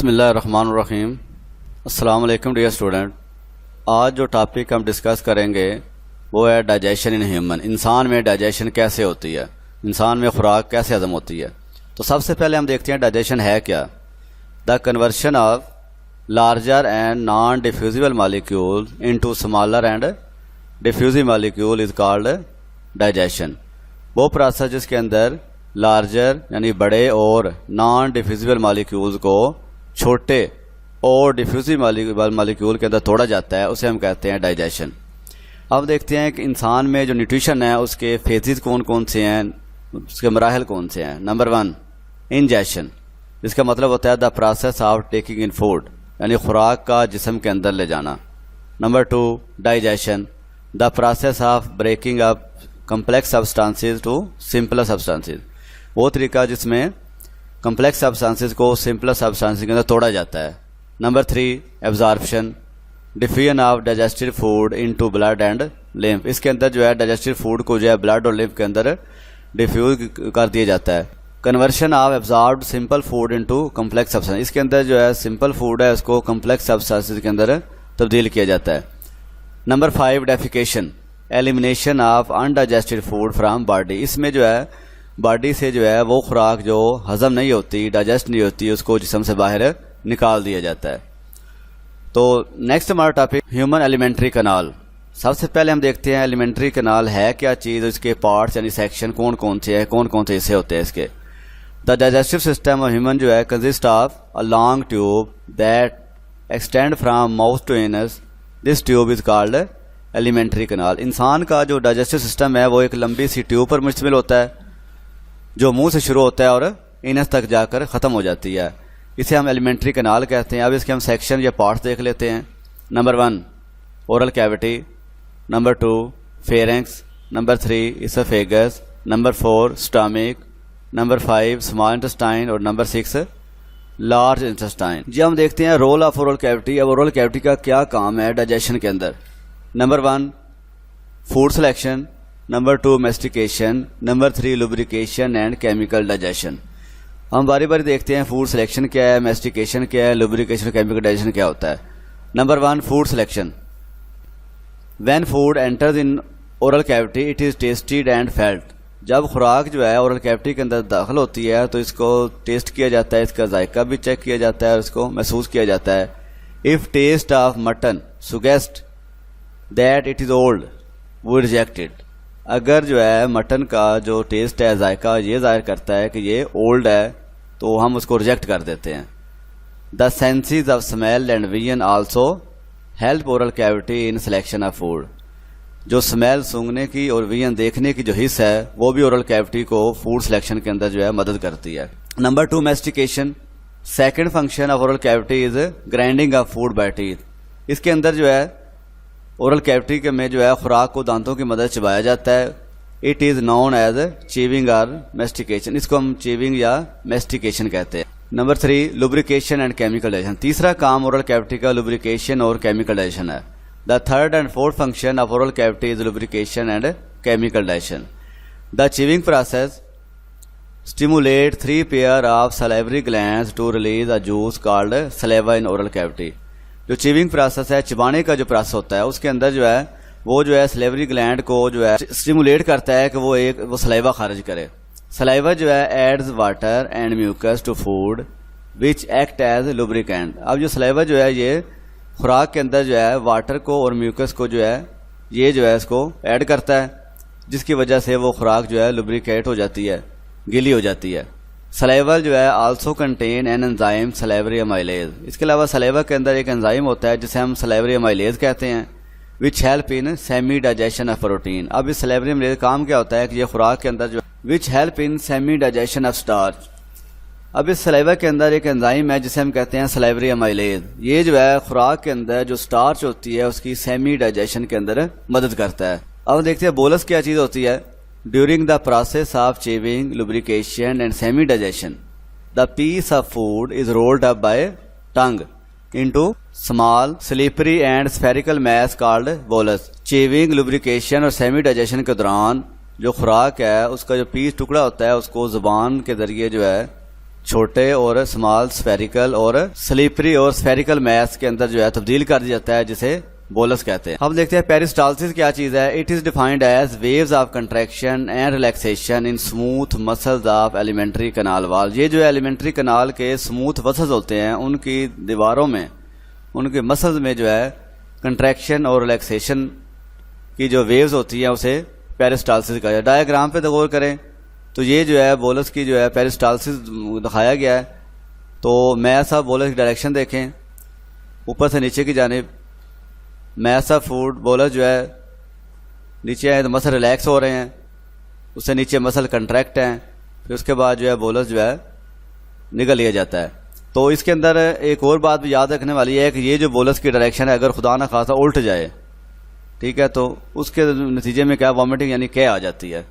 بسم اللہ الرحمن الرحیم۔ السلام علیکم ڈیئر اسٹوڈنٹ۔ آج جو ٹاپک ہم ڈسکس کریں گے وہ ہے ڈائجیشن ان ہیومن۔ انسان میں ڈائجیشن کیسے ہوتی ہے، انسان میں خوراک کیسے ہضم ہوتی ہے۔ تو سب سے پہلے ہم دیکھتے ہیں ڈائجیشن ہے کیا۔ The conversion of larger and non diffusible molecule into smaller and diffusive molecule is called digestion. وہ پروسیس جس کے اندر لارجر یعنی بڑے اور نان ڈیفیوزیبل مالیکیولز کو چھوٹے اور ڈیفیوزیو مالیکیول کے اندر توڑا جاتا ہے، اسے ہم کہتے ہیں ڈائجیشن۔ اب دیکھتے ہیں کہ انسان میں جو نیوٹریشن ہے اس کے فیزز کون کون سے ہیں، اس کے مراحل کون سے ہیں۔ نمبر 1 انجیشن، جس کا مطلب ہوتا ہے the process of taking in food, یعنی خوراک کا جسم کے اندر لے جانا۔ Number 2 digestion, the process of breaking up complex substances to simpler substances, وہ طریقہ جس میں کمپلیکس سبسٹانسز کو سمپلر سبسٹانسز کے اندر توڑا جاتا ہے۔ Number 3 absorption, diffusion of digested food into blood and lymph, اس کے اندر جو ہے ڈائجسٹڈ فوڈ کو جو ہے بلڈ اور لیمف کے اندر ڈیفیوز کر دیا جاتا ہے۔ Conversion of absorbed simple food into complex substance, اس کے اندر جو ہے سمپل فوڈ ہے اس کو کمپلیکس سبسٹانسز کے اندر تبدیل کیا جاتا ہے۔ Number 5 defecation, elimination of undigested food from body, اس میں جو ہے باڈی سے جو ہے وہ خوراک جو ہضم نہیں ہوتی، ڈائجسٹ نہیں ہوتی، اس کو جسم سے باہر نکال دیا جاتا ہے۔ تو نیکسٹ ہمارا ٹاپک ہیومن ایلیمنٹری کنال۔ سب سے پہلے ہم دیکھتے ہیں ایلیمنٹری کنال ہے کیا چیز، اس کے پارٹس یعنی سیکشن کون کون سے ہیں، کون کون سے حصے ہوتے ہیں اس کے۔ The digestive system of human جو ہے consist of a long tube that extend from mouth to anus, this tube is called alimentary canal. انسان کا جو ڈائجسٹو سسٹم ہے وہ ایک لمبی سی ٹیوب پر مشتمل ہوتا ہے جو منہ سے شروع ہوتا ہے اور اینس تک جا کر ختم ہو جاتی ہے، اسے ہم ایلیمنٹری کنال کہتے ہیں۔ اب اس کے ہم سیکشن یا پارٹس دیکھ لیتے ہیں۔ Number 1 oral cavity, number 2 pharynx, number 3 oesophagus, number 4 stomach, number 5 small intestine اور نمبر 6 لارج انٹسٹائن۔ جی ہم دیکھتے ہیں رول آف اورل کیوٹی۔ اب اورل کیوٹی کا کیا کام ہے ڈائجیشن کے اندر۔ Number 1 food selection, number 2 mastication, number 3 lubrication and chemical digestion. ہم باری باری دیکھتے ہیں فوڈ سلیکشن کیا ہے، میسٹیکیشن کیا ہے، لوبریکیشن، کیمیکل ڈائجیشن کیا ہوتا ہے۔ Number 1 food selection, when food enters in oral cavity it is tested and felt, جب خوراک جو ہے اورل کیوٹی کے اندر داخل ہوتی ہے تو اس کو ٹیسٹ کیا جاتا ہے، اس کا ذائقہ بھی چیک کیا جاتا ہے اور اس کو محسوس کیا جاتا ہے۔ If taste of mutton suggest that it is old we reject it, اگر جو ہے مٹن کا جو ٹیسٹ ہے، ذائقہ یہ ظاہر کرتا ہے کہ یہ اولڈ ہے تو ہم اس کو ریجیکٹ کر دیتے ہیں۔ The senses of smell and vision also help oral cavity in selection of food, جو اسمیل سونگھنے کی اور ویژن دیکھنے کی جو حص ہے وہ بھی اورل کیوٹی کو فوڈ سلیکشن کے اندر جو ہے مدد کرتی ہے۔ Number 2 mastication, second function of oral cavity is grinding of food by teeth, اس کے اندر جو ہے اورل کیوٹی کے میں جو ہے خوراک کو دانتوں کی مدد چبایا جاتا ہے۔ It is known as chewing اور میسٹیکیشن، اس کو ہم چیونگ یا میسٹیکیشن کہتے ہیں۔ Number 3 lubrication and chemical digestion, تیسرا کام اورل کیوٹی کا لوبریکیشن اور کیمیکل ڈائجیشن ہے۔ The third and fourth function of oral cavity is lubrication and chemical digestion. The chewing process stimulate 3 pair of salivary glands to release a juice called saliva in oral cavity۔ جو chewing process ہے، چبانے کا جو process ہوتا ہے، اس کے اندر جو ہے وہ جو ہے سلیوری گلینڈ کو جو ہے اسٹیمولیٹ کرتا ہے کہ وہ سلائیوا خارج کرے۔ سلائیوا جو ہے adds water and mucus to food which act as lubricant. اب جو سلائیوا جو ہے یہ خوراک کے اندر جو ہے واٹر کو اور میوکس کو جو ہے یہ جو ہے اس کو ایڈ کرتا ہے، جس کی وجہ سے وہ خوراک جو ہے لوبریکیٹ ہو جاتی ہے، گیلی ہو جاتی ہے۔ سلائیوا جو ہے also contain an enzyme salivary amylase, اس کے علاوہ سلائیوا کے اندر ایک انزائم ہوتا ہے جسے ہم سلیوری امائلیز کہتے ہیں، وچ help in semi digestion of protein. اب اس سلیوری امائلیز کام کیا ہوتا ہے کہ یہ خوراک کے اندر جو which help in semi digestion of starch. اب اس سلائیوا کے اندر ایک انزائم ہے جسے ہم کہتے ہیں سلیوری امائلیز، یہ جو ہے خوراک کے اندر جو سٹارچ ہوتی ہے اس کی سیمی ڈائجیشن کے اندر مدد کرتا ہے۔ اب دیکھتے ہیں بولس کیا چیز ہوتی ہے۔ During the process of chewing, lubrication and semi-digestion, the piece of food is rolled up by tongue into small, slippery and spherical mass called bolus۔ Chewing, lubrication اور semi-digestion کے دوران جو خوراک ہے اس کا جو پیس ٹکڑا ہوتا ہے اس کو زبان کے ذریعے جو ہے چھوٹے اور اسمال اسفیریکل اور سلیپری اور اسفیریکل میس کے اندر جو ہے تبدیل کر دیا جاتا ہے، جسے بولس کہتے ہیں۔ اب دیکھتے ہیں پیرسٹالسس کیا چیز ہے۔ It is defined as waves of contraction and relaxation in smooth muscles of alimentary canal wall. یہ جو ایلیمنٹری کنال کے اسموتھ مسلز ہوتے ہیں، ان کی دیواروں میں، ان کے مسلز میں جو ہے کنٹریکشن اور ریلیکسیشن کی جو ویوز ہوتی ہیں اسے پیرسٹالسس کہا جاتا ہے۔ ڈائیگرام پہ غور کریں تو یہ جو ہے بولس کی جو ہے پیرسٹالسس دکھایا گیا ہے۔ تو میس آف بولس کی ڈائریکشن دیکھیں، اوپر سے نیچے کی جانب میس آف فوڈ بولس جو ہے نیچے ہیں تو مسل ریلیکس ہو رہے ہیں، اس سے نیچے مسل کنٹریکٹ ہیں، پھر اس کے بعد جو ہے بولس جو ہے نگل لیا جاتا ہے۔ تو اس کے اندر ایک اور بات بھی یاد رکھنے والی ہے کہ یہ جو بولس کی ڈائریکشن ہے اگر خدا نہ خواستہ الٹ جائے، ٹھیک ہے، تو اس کے نتیجے میں کیا وامٹنگ یعنی کیا آ جاتی ہے۔